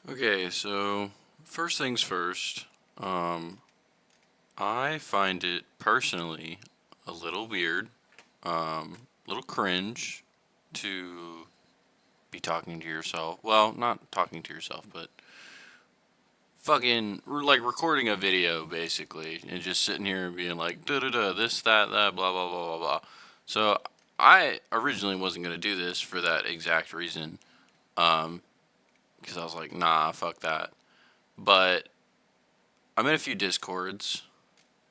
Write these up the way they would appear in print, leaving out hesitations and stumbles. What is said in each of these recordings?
Okay, so first things first, I find it personally a little weird, a little cringe to be talking to yourself. Well, not talking to yourself, but fucking like recording a video basically and just sitting here and being like, da da da, this, that, blah, blah, blah, blah, blah. So I originally wasn't going to do this for that exact reason, because I was like, nah, fuck that. But I'm in a few Discords,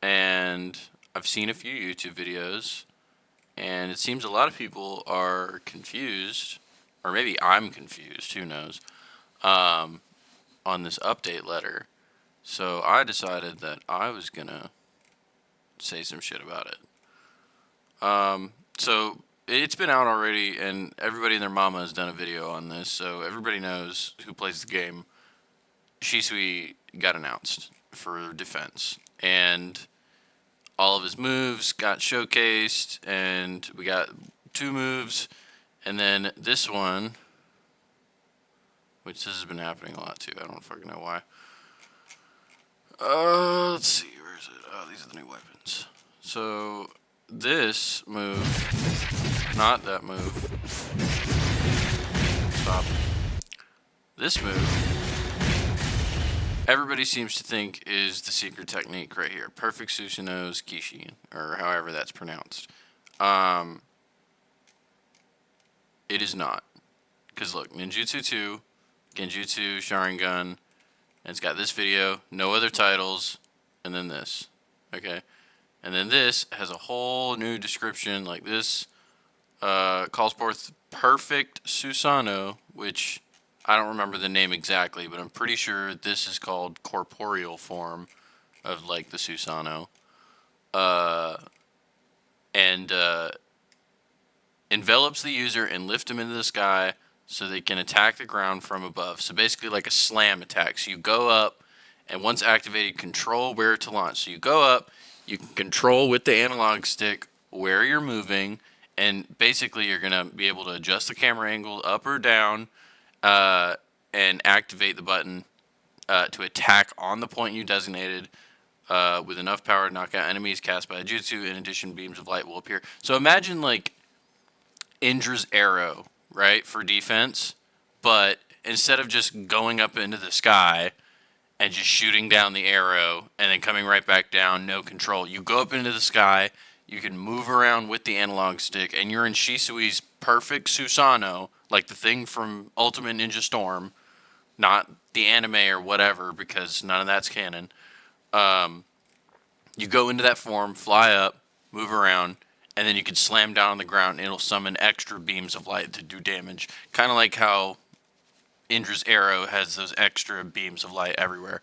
and I've seen a few YouTube videos, and it seems a lot of people are confused, or maybe I'm confused, who knows, um, on this update letter. So I decided that I was gonna say some shit about it. So it's been out already, and everybody and their mama has done a video on this, so everybody knows who plays the game. Shisui got announced for defense, and all of his moves got showcased, and we got two moves, and then this one, which this has been happening a lot too. I don't fucking know why. Let's see, where is it? Oh, these are the new weapons. So this move, not that move. Stop. This move, everybody seems to think is the secret technique right here. Perfect Susanoo's Kishi, or however that's pronounced. It is not. Because look, Ninjutsu 2, Genjutsu, Sharingan, and it's got this video, no other titles, and then this. Okay? And then this has a whole new description, like this calls forth Perfect Susanoo, which I don't remember the name exactly, but I'm pretty sure this is called corporeal form of like the Susanoo. And envelops the user and lift them into the sky so they can attack the ground from above. So basically like a slam attack. So you go up, and once activated, control where to launch. So you go up, you can control with the analog stick where you're moving, and basically you're going to be able to adjust the camera angle up or down, and activate the button to attack on the point you designated with enough power to knock out enemies cast by a jutsu. In addition, beams of light will appear. So imagine like Indra's arrow, right, for defense, but instead of just going up into the sky and just shooting down the arrow and then coming right back down, no control, you go up into the sky, you can move around with the analog stick, and you're in Shisui's Perfect Susanoo, like the thing from Ultimate Ninja Storm, not the anime or whatever, because none of that's canon. You go into that form, fly up, move around, and then you can slam down on the ground, and it'll summon extra beams of light to do damage. Kind of like how Indra's arrow has those extra beams of light everywhere.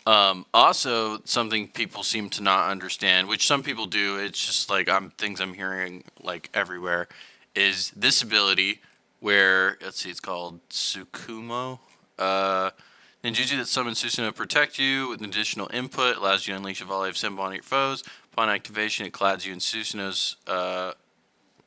Also, something people seem to not understand, which some people do, it's just like things I'm hearing like everywhere, is this ability where, let's see, it's called Tsukumo. Ninjutsu that summons Susanoo to protect you with an additional input, allows you to unleash a volley of Senbon on your foes. Upon activation, it clads you in Susanoo's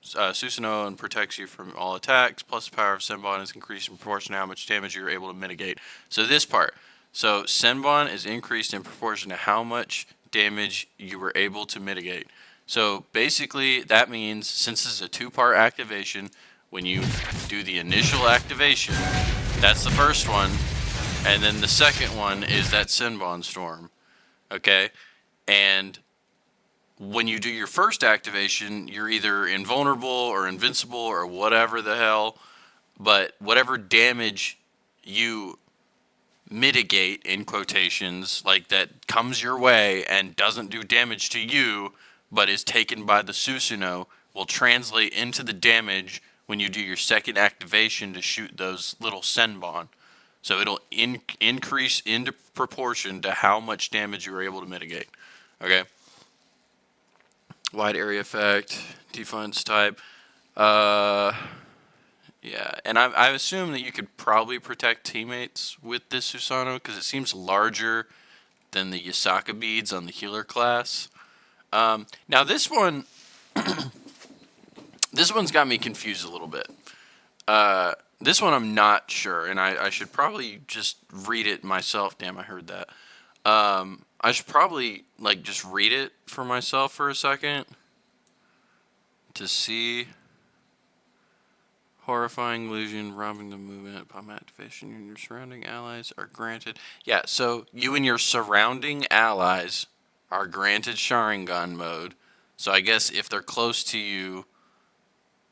Susanoo and protects you from all attacks. Plus, the power of Senbon is increased in proportion to how much damage you're able to mitigate. So this part. So Senbon is increased in proportion to how much damage you were able to mitigate. So basically, that means since this is a two-part activation, when you do the initial activation, that's the first one, and then the second one is that Senbon storm. Okay? And when you do your first activation, you're either invulnerable or invincible or whatever the hell, but whatever damage you mitigate, in quotations, like that comes your way and doesn't do damage to you, but is taken by the Susanoo, will translate into the damage when you do your second activation to shoot those little Senbon. So it'll increase into proportion to how much damage you were able to mitigate. Okay? Wide area effect, defense type. Yeah, and I assume that you could probably protect teammates with this Susanoo because it seems larger than the Yasaka beads on the healer class. Now this one, this one's got me confused a little bit. This one I'm not sure, and I should probably just read it myself. Damn, I heard that. I should probably like just read it for myself for a second to see. Horrifying illusion, robbing the movement upon activation. You and your surrounding allies are granted. Yeah, so you and your surrounding allies are granted Sharingan mode. So I guess if they're close to you,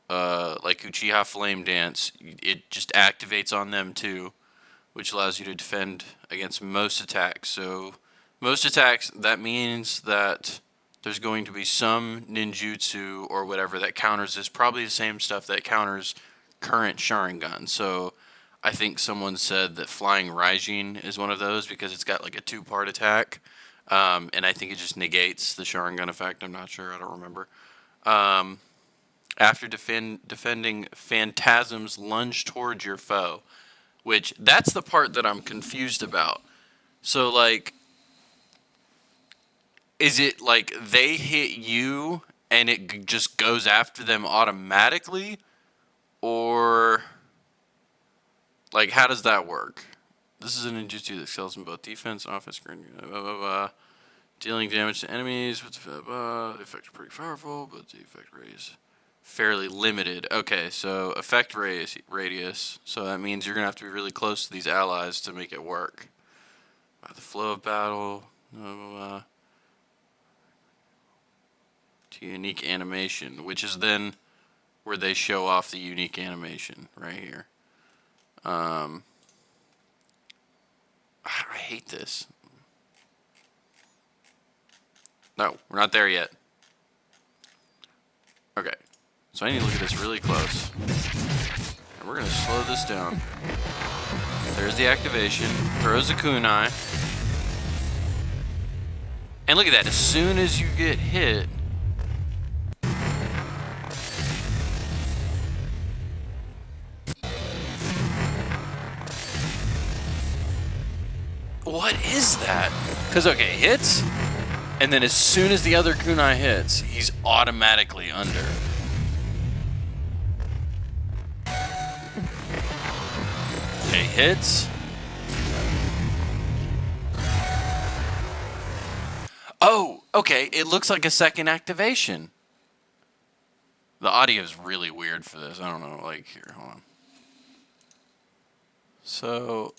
like Uchiha Flame Dance, it just activates on them too, which allows you to defend against most attacks. So most attacks, that means that there's going to be some ninjutsu or whatever that counters this. Probably the same stuff that counters current Sharingan. So I think someone said that Flying Raijin is one of those because it's got like a two-part attack. And I think it just negates the Sharingan effect. I'm not sure. I don't remember. After defending phantasms, lunge towards your foe. Which, that's the part that I'm confused about. So, like, is it like they hit you and it just goes after them automatically? Or, like, how does that work? This is a ninjutsu that excels in both defense and offense. Blah, blah, blah. Dealing damage to enemies with the effect is pretty powerful, but the effect radius fairly limited. Okay, so effect radius. So that means you're gonna have to be really close to these allies to make it work. The flow of battle. To unique animation, which is then where they show off the unique animation right here. I hate this. No, we're not there yet. Okay, so I need to look at this really close. And we're going to slow this down. There's the activation. Throws the kunai. And look at that. As soon as you get hit, what is that? Because, okay, hits, and then as soon as the other kunai hits, he's automatically under. Okay, hits. Oh, okay, it looks like a second activation. The audio is really weird for this. I don't know, like, here, hold on. So,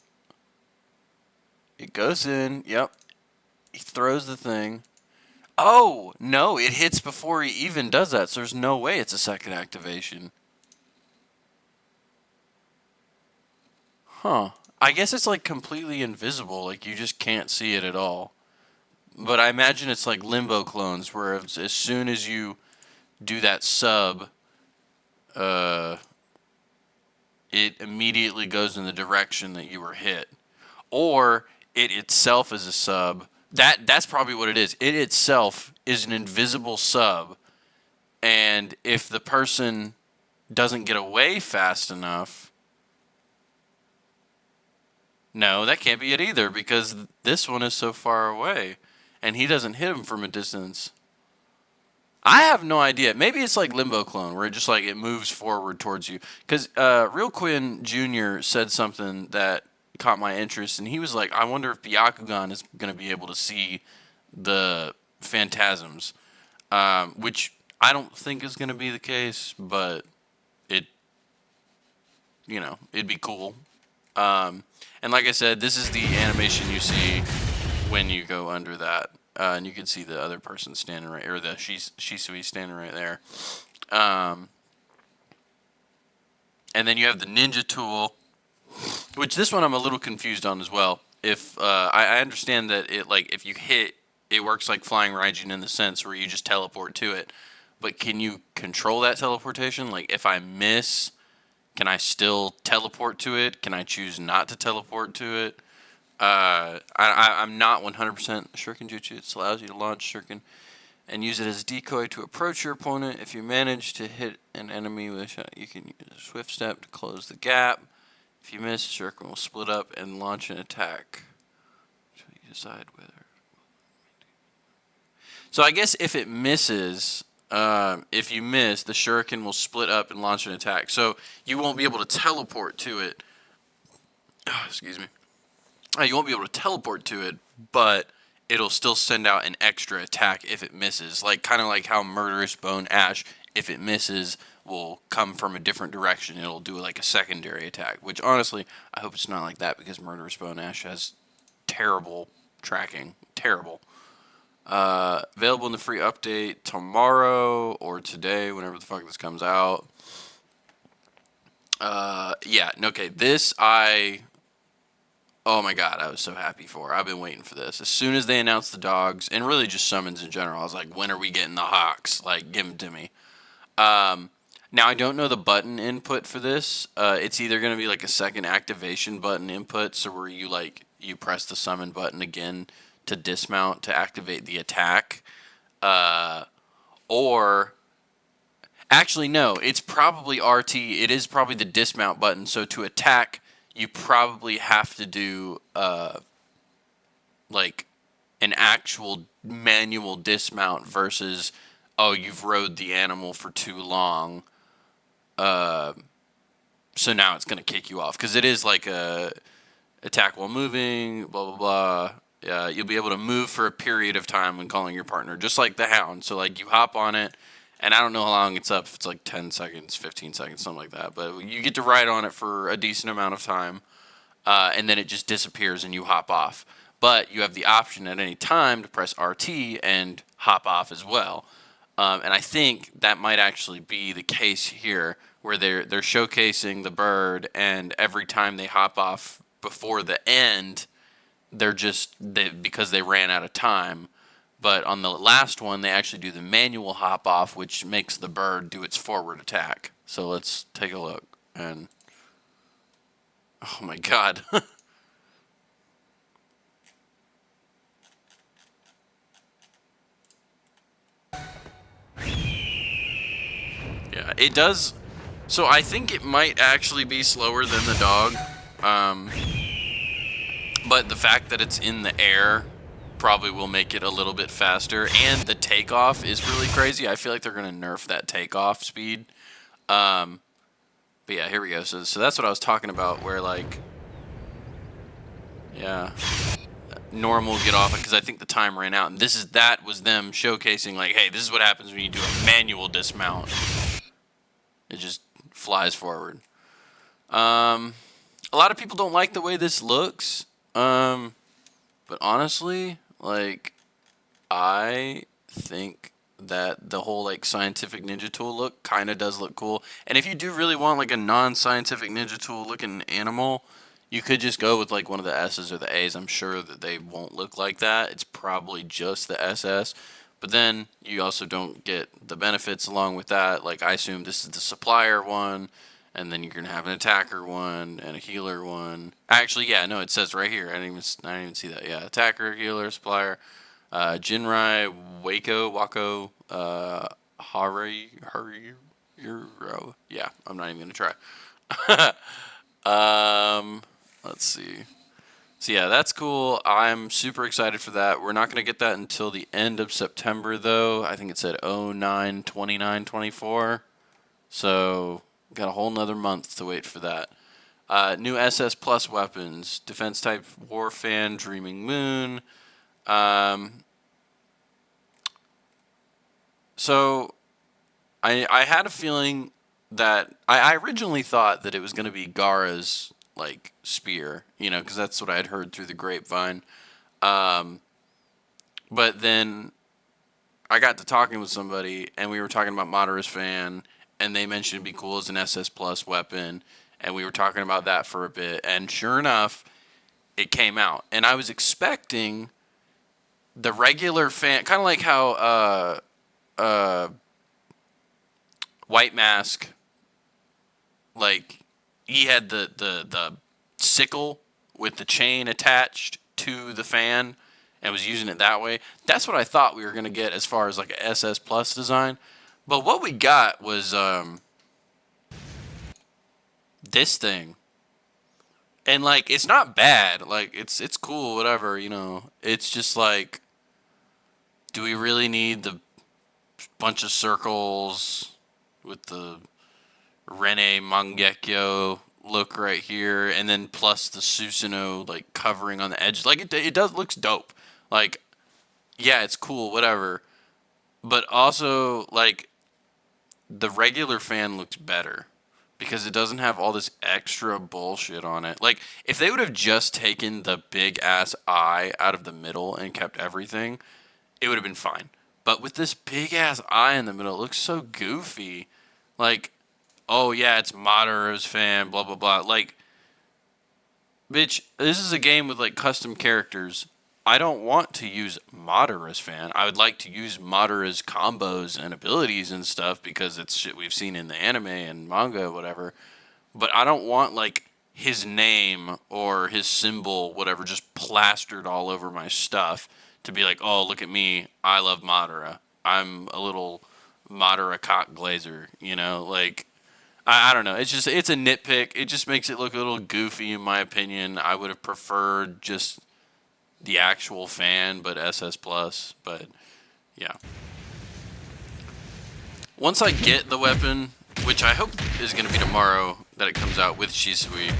it goes in, yep. He throws the thing. Oh, no, it hits before he even does that, so there's no way it's a second activation. Huh. I guess it's like completely invisible, like you just can't see it at all. But I imagine it's like Limbo clones, where as soon as you do that sub, it immediately goes in the direction that you were hit. Or it itself is a sub. That's probably what it is. It itself is an invisible sub, and if the person doesn't get away fast enough, no, that can't be it either, because this one is so far away, and he doesn't hit him from a distance. I have no idea. Maybe it's like Limbo Clone, where it just like it moves forward towards you. Because Real Quinn Jr. said something that caught my interest, and he was like, I wonder if Byakugan is going to be able to see the phantasms, which I don't think is going to be the case, but it'd be cool. And like I said, this is the animation you see when you go under that. And you can see the other person standing right, or the Shisui standing right there. And then you have the ninja tool, which this one I'm a little confused on as well. If I understand that it, like, if you hit, it works like Flying Raijin in the sense where you just teleport to it. But can you control that teleportation? Like, if I miss, can I still teleport to it? Can I choose not to teleport to it? I'm not 100% Shuriken Jutsu. It allows you to launch Shuriken and use it as a decoy to approach your opponent. If you manage to hit an enemy with a shot, you can use a swift step to close the gap. If you miss, Shuriken will split up and launch an attack. So you decide whether. So I guess if it misses, if you miss, the shuriken will split up and launch an attack. So you won't be able to teleport to it. Excuse me. You won't be able to teleport to it, but it'll still send out an extra attack if it misses. Like kind of like how Murderous Bone Ash, if it misses, will come from a different direction. It'll do like a secondary attack. Which honestly, I hope it's not like that because Murderous Bone Ash has terrible tracking. Terrible. Available in the free update tomorrow or today, whenever the fuck this comes out. Yeah, okay, oh my god, I was so happy for. I've been waiting for this. As soon as they announced the dogs, and really just summons in general, I was like, when are we getting the hawks? Like, give them to me. Now, I don't know the button input for this. It's either going to be like a second activation button input, so where you press the summon button again to dismount to activate the attack. Or, actually, no, it's probably RT. It is probably the dismount button, so to attack, you probably have to do, like, an actual manual dismount versus, oh, you've rode the animal for too long. So now it's going to kick you off. Because it is like a attack while moving, blah, blah, blah. You'll be able to move for a period of time when calling your partner, just like the hound. So, like, you hop on it, and I don't know how long it's up. If it's like 10 seconds, 15 seconds, something like that. But you get to ride on it for a decent amount of time, and then it just disappears and you hop off. But you have the option at any time to press RT and hop off as well. And I think that might actually be the case here, where they're showcasing the bird, and every time they hop off before the end, because they ran out of time. But on the last one, they actually do the manual hop off, which makes the bird do its forward attack. So let's take a look. And oh my god. Yeah, it does. So I think it might actually be slower than the dog. But the fact that it's in the air probably will make it a little bit faster. And the takeoff is really crazy. I feel like they're going to nerf that takeoff speed. But yeah, here we go. So that's what I was talking about, where like, yeah, normal get off, because I think the time ran out. And that was them showcasing like, hey, this is what happens when you do a manual dismount. It just flies forward. A lot of people don't like the way this looks. But honestly, like, I think that the whole like scientific ninja tool look kind of does look cool. And if you do really want like a non-scientific ninja tool looking animal, you could just go with like one of the S's or the A's. I'm sure that they won't look like that. It's probably just the SS. But then you also don't get the benefits along with that. Like, I assume this is the supplier one, and then you're going to have an attacker one and a healer one. Actually, yeah, no, it says right here. I didn't even see that. Yeah, attacker, healer, supplier. Jinrai, Wako, yeah, I'm not even going to try. Let's see. So yeah, that's cool. I'm super excited for that. We're not going to get that until the end of September, though. I think it said 09/29/24. So got a whole nother month to wait for that. New SS Plus weapons. Defense type Warfan, Dreaming Moon. So I had a feeling that I originally thought that it was going to be Gaara's like spear, because that's what I had heard through the grapevine. But then I got to talking with somebody, and we were talking about Madara's fan, and they mentioned it'd be cool as an SS Plus weapon, and we were talking about that for a bit, and sure enough, it came out, and I was expecting the regular fan, kind of like how White Mask, like, he had the sickle with the chain attached to the fan and was using it that way. That's what I thought we were going to get as far as like a SS Plus design. But what we got was this thing. And like, it's not bad. Like, it's cool, whatever, It's just like, do we really need the bunch of circles with the Rene Mangekyo look right here, and then plus the Susanoo like covering on the edge. Like it does looks dope. Like yeah, it's cool, whatever. But also like the regular fan looks better because it doesn't have all this extra bullshit on it. Like if they would have just taken the big ass eye out of the middle and kept everything, it would have been fine. But with this big ass eye in the middle, it looks so goofy. Like, oh yeah, it's Madara's fan, blah blah blah. Like, bitch, this is a game with like custom characters. I don't want to use Madara's fan. I would like to use Madara's combos and abilities and stuff because it's shit we've seen in the anime and manga, whatever. But I don't want like his name or his symbol, whatever, just plastered all over my stuff to be like, oh, look at me. I love Madara. I'm a little Madara cock glazer, you know? Like, I don't know. It's a nitpick. It just makes it look a little goofy, in my opinion. I would have preferred just the actual fan, but SS Plus. But yeah. Once I get the weapon, which I hope is going to be tomorrow that it comes out with Shisui,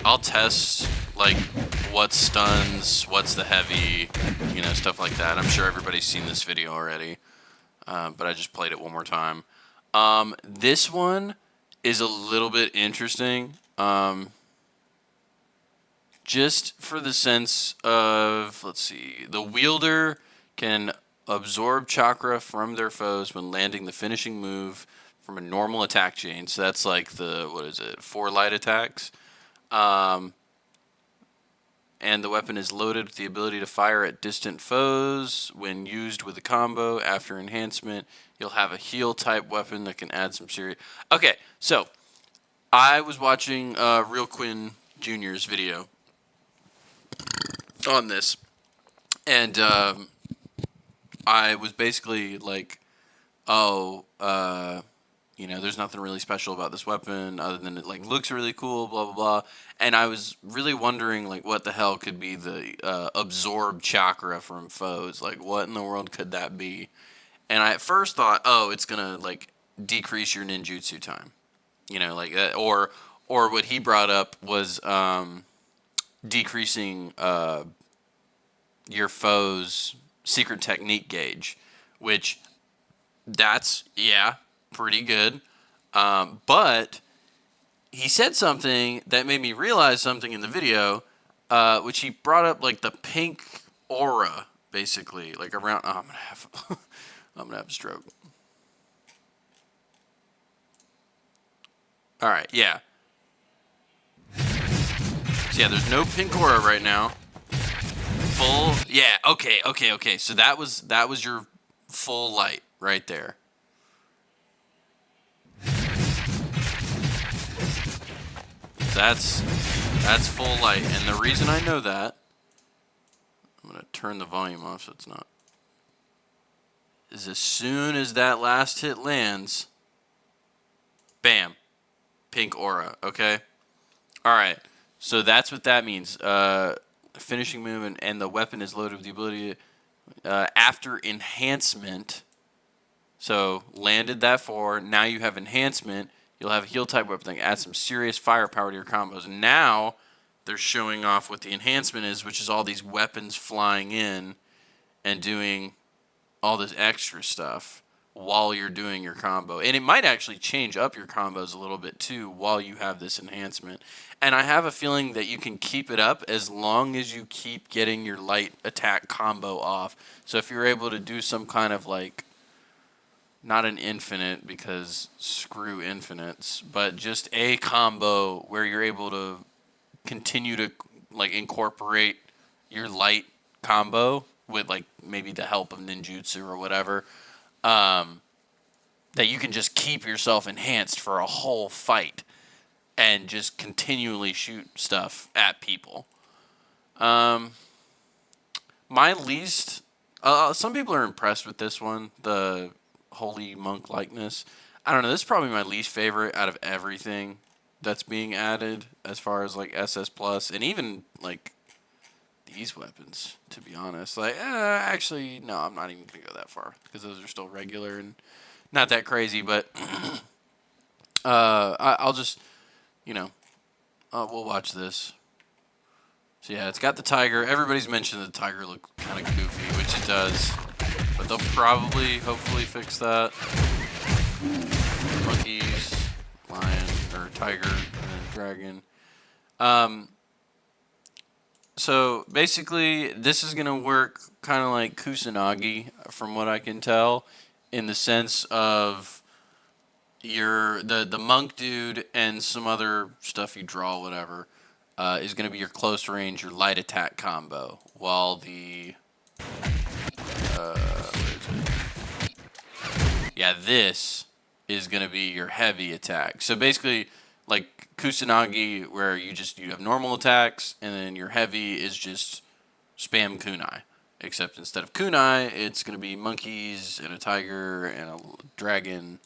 I'll test like what stuns, what's the heavy, you know, stuff like that. I'm sure everybody's seen this video already, but I just played it one more time. This one is a little bit interesting, just for the sense of, let's see, the wielder can absorb chakra from their foes when landing the finishing move from a normal attack chain. So that's like the, what is it, 4 light attacks. And the weapon is loaded with the ability to fire at distant foes. When used with a combo after enhancement, you'll have a heal type weapon that can add some serious... Okay, so I was watching Real Quinn Jr.'s video on this, and I was basically like, oh, you know, there's nothing really special about this weapon other than it like looks really cool, blah blah blah. And I was really wondering like what the hell could be the absorb chakra from foes? Like what in the world could that be? And I at first thought, oh, it's gonna like decrease your ninjutsu time, you know, like that, or what he brought up was decreasing your foe's secret technique gauge, which that's, yeah, pretty good. But he said something that made me realize something in the video, which he brought up like the pink aura, basically, like around. Oh, I'm gonna have, I'm gonna have a stroke. All right, yeah. So yeah, there's no pink aura right now. Full, yeah. Okay. So that was your full light right there. That's full light, and the reason I know that, I'm gonna turn the volume off so it's not, is as soon as that last hit lands, bam, pink aura. Okay, all right. So that's what that means. Finishing move and the weapon is loaded with the ability after enhancement. So landed that 4. Now you have enhancement. You'll have a heal type weapon that can add some serious firepower to your combos. Now they're showing off what the enhancement is, which is all these weapons flying in and doing all this extra stuff while you're doing your combo. And it might actually change up your combos a little bit too while you have this enhancement. And I have a feeling that you can keep it up as long as you keep getting your light attack combo off. So if you're able to do some kind of like, not an infinite because screw infinites, but just a combo where you're able to continue to like incorporate your light combo with like maybe the help of ninjutsu or whatever, that you can just keep yourself enhanced for a whole fight and just continually shoot stuff at people. My least, some people are impressed with this one, the holy monk likeness. I don't know, this is probably my least favorite out of everything that's being added as far as like SS Plus and even like these weapons, to be honest. Like, actually, no, I'm not even going to go that far because those are still regular and not that crazy. But I'll just, you know, we'll watch this. So yeah, it's got the tiger. Everybody's mentioned the tiger looks kind of goofy, which it does. But they'll probably, hopefully, fix that. Monkeys, lion, or tiger, and then dragon. So basically, this is gonna work kind of like Kusanagi, from what I can tell, in the sense of the monk dude and some other stuff you draw, whatever, is gonna be your close range, your light attack combo, while the yeah, this is gonna be your heavy attack. So basically, like Kusanagi, where you have normal attacks, and then your heavy is just spam kunai. Except instead of kunai, it's gonna be monkeys and a tiger and a dragon,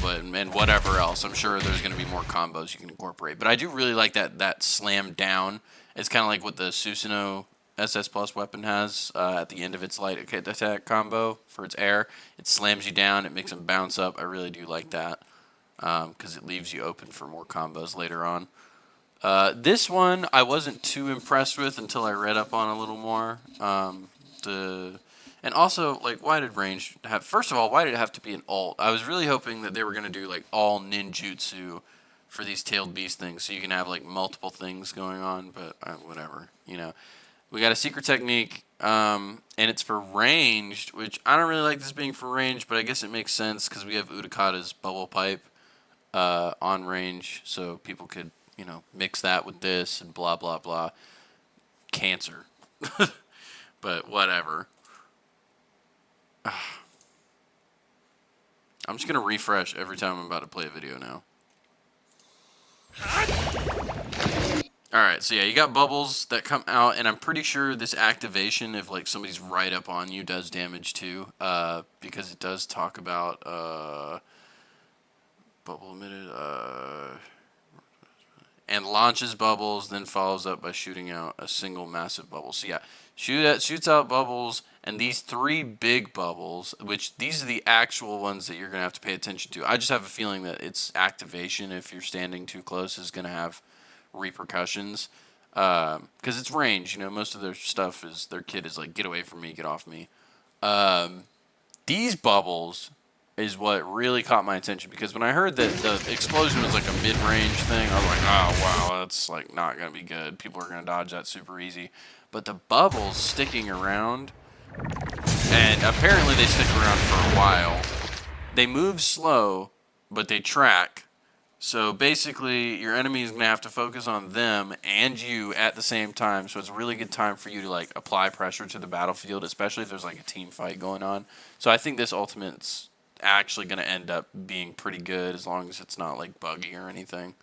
and whatever else. I'm sure there's gonna be more combos you can incorporate. But I do really like that slam down. It's kind of like what the Susanoo SS Plus weapon has at the end of its light attack combo for its air. It slams you down. It makes them bounce up. I really do like that because it leaves you open for more combos later on. This one I wasn't too impressed with until I read up on a little more. And also, like, why did range have? First of all, why did it have to be an alt? I was really hoping that they were gonna do like all ninjutsu for these tailed beast things, so you can have like multiple things going on. But whatever, you know. We got a secret technique, and it's for ranged, which I don't really like this being for ranged, but I guess it makes sense because we have Utakata's bubble pipe on range, so people could, mix that with this and blah, blah, blah. Cancer. But whatever. I'm just going to refresh every time I'm about to play a video now. Alright, so yeah, you got bubbles that come out, and I'm pretty sure this activation, if like somebody's right up on you, does damage too, because it does talk about bubble emitted, and launches bubbles, then follows up by shooting out a single massive bubble. So yeah, shoots out bubbles, and these 3 big bubbles, which these are the actual ones that you're going to have to pay attention to. I just have a feeling that its activation, if you're standing too close, is going to have repercussions because it's range. Most of their stuff is their kid is like, get away from me, get off me. These bubbles is what really caught my attention, because when I heard that the explosion was like a mid-range thing, I was like, oh wow, that's like not gonna be good. People are gonna dodge that super easy. But the bubbles sticking around, and apparently they stick around for a while. They move slow, but they track. So basically, your enemy is going to have to focus on them and you at the same time. So it's a really good time for you to like apply pressure to the battlefield, especially if there's like a team fight going on. So I think this ultimate's actually going to end up being pretty good as long as it's not like buggy or anything.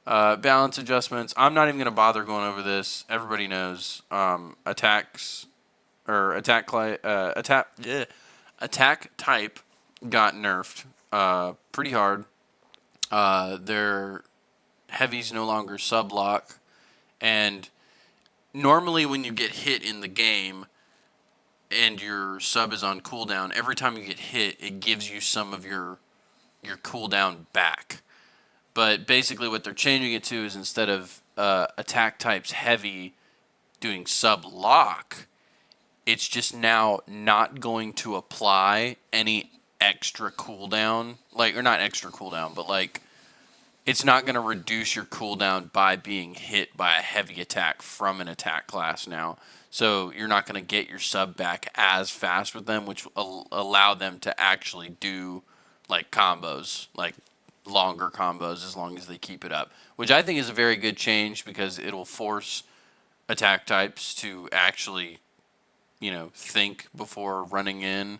Balance adjustments. I'm not even going to bother going over this. Everybody knows attacks or attack type got nerfed pretty hard. Their heavy's no longer sub-lock, and normally when you get hit in the game and your sub is on cooldown, every time you get hit, it gives you some of your cooldown back. But basically what they're changing it to is, instead of attack types heavy doing sub-lock, it's just now not going to apply any extra cooldown, or not extra cooldown, but it's not going to reduce your cooldown by being hit by a heavy attack from an attack class now. So you're not going to get your sub back as fast with them, which will allow them to actually do combos, longer combos, as long as they keep it up, which I think is a very good change, because it'll force attack types to actually, think before running in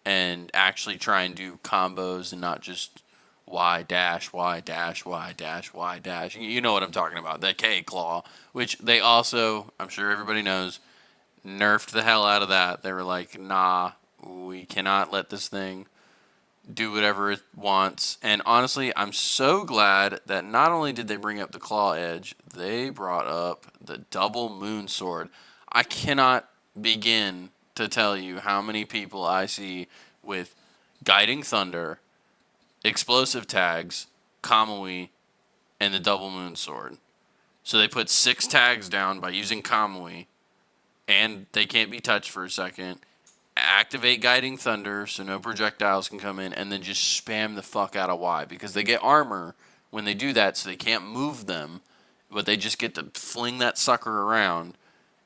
and actually try and do combos and not just Y dash, Y dash, Y dash, Y dash. You know what I'm talking about. The K claw, which they also, I'm sure everybody knows, nerfed the hell out of that. They were like, nah, we cannot let this thing do whatever it wants. And honestly, I'm so glad that not only did they bring up the claw edge, they brought up the double moon sword. I cannot begin to tell you how many people I see with guiding thunder, explosive tags, Kamui, and the double moon sword. So they put 6 tags down by using Kamui, and they can't be touched for a second. Activate Guiding Thunder so no projectiles can come in, and then just spam the fuck out of Y, because they get armor when they do that, so they can't move them, but they just get to fling that sucker around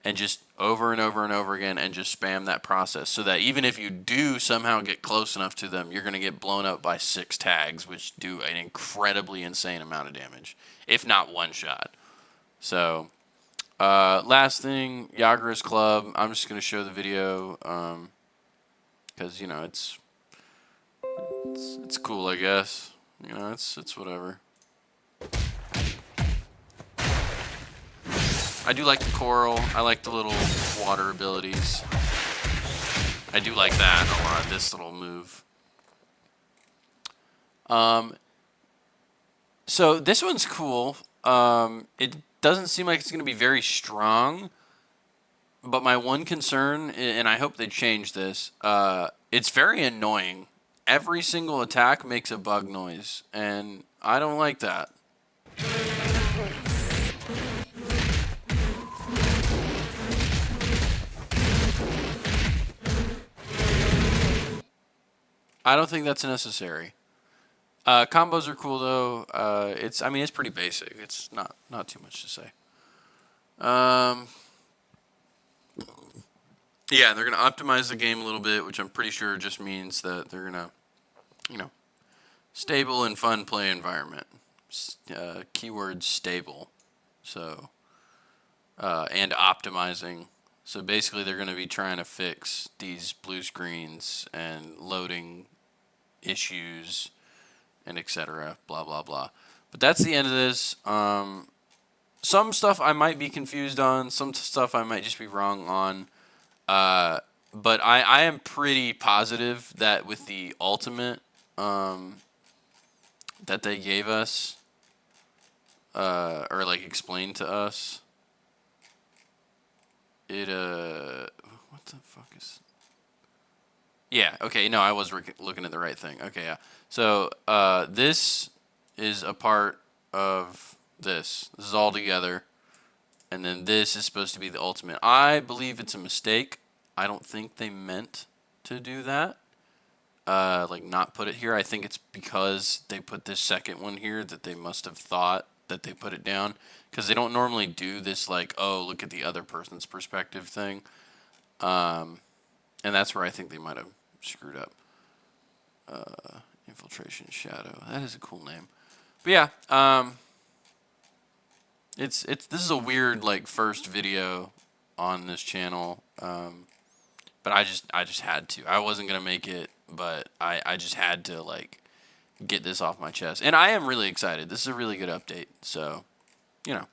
and just over and over and over again and just spam that process, so that even if you do somehow get close enough to them, you're going to get blown up by 6 tags, which do an incredibly insane amount of damage, if not one shot. So, last thing, Yagura's Club. I'm just going to show the video, because, you know, it's cool, I guess. You know, it's whatever. I do like the coral. I like the little water abilities. I do like that a lot, this little move. So this one's cool. It doesn't seem like it's going to be very strong, but my one concern, and I hope they change this, it's very annoying. Every single attack makes a bug noise, and I don't like that. I don't think that's necessary. Combos are cool though. I mean, it's pretty basic. It's not too much to say. Yeah, they're gonna optimize the game a little bit, which I'm pretty sure just means that they're gonna, you know, stable and fun play environment. Keyword stable. So, and optimizing. So basically, they're gonna be trying to fix these blue screens and loading issues and etc. Blah blah blah. But that's the end of this. Some stuff I might be confused on. Some stuff I might just be wrong on. But I am pretty positive that with the ultimate that they gave us, or like explained to us, it what the fuck is? Yeah, okay, no, I was looking at the right thing. Okay, yeah. So, this is a part of this. This is all together. And then this is supposed to be the ultimate. I believe it's a mistake. I don't think they meant to do that. Like, not put it here. I think it's because they put this second one here that they must have thought that they put it down. Because they don't normally do this, like, oh, look at the other person's perspective thing. And that's where I think they might have screwed up. Infiltration Shadow. That is a cool name. But yeah, this is a weird like first video on this channel. But I just had to. I wasn't gonna make it, but I just had to like get this off my chest. And I am really excited. This is a really good update. So, you know,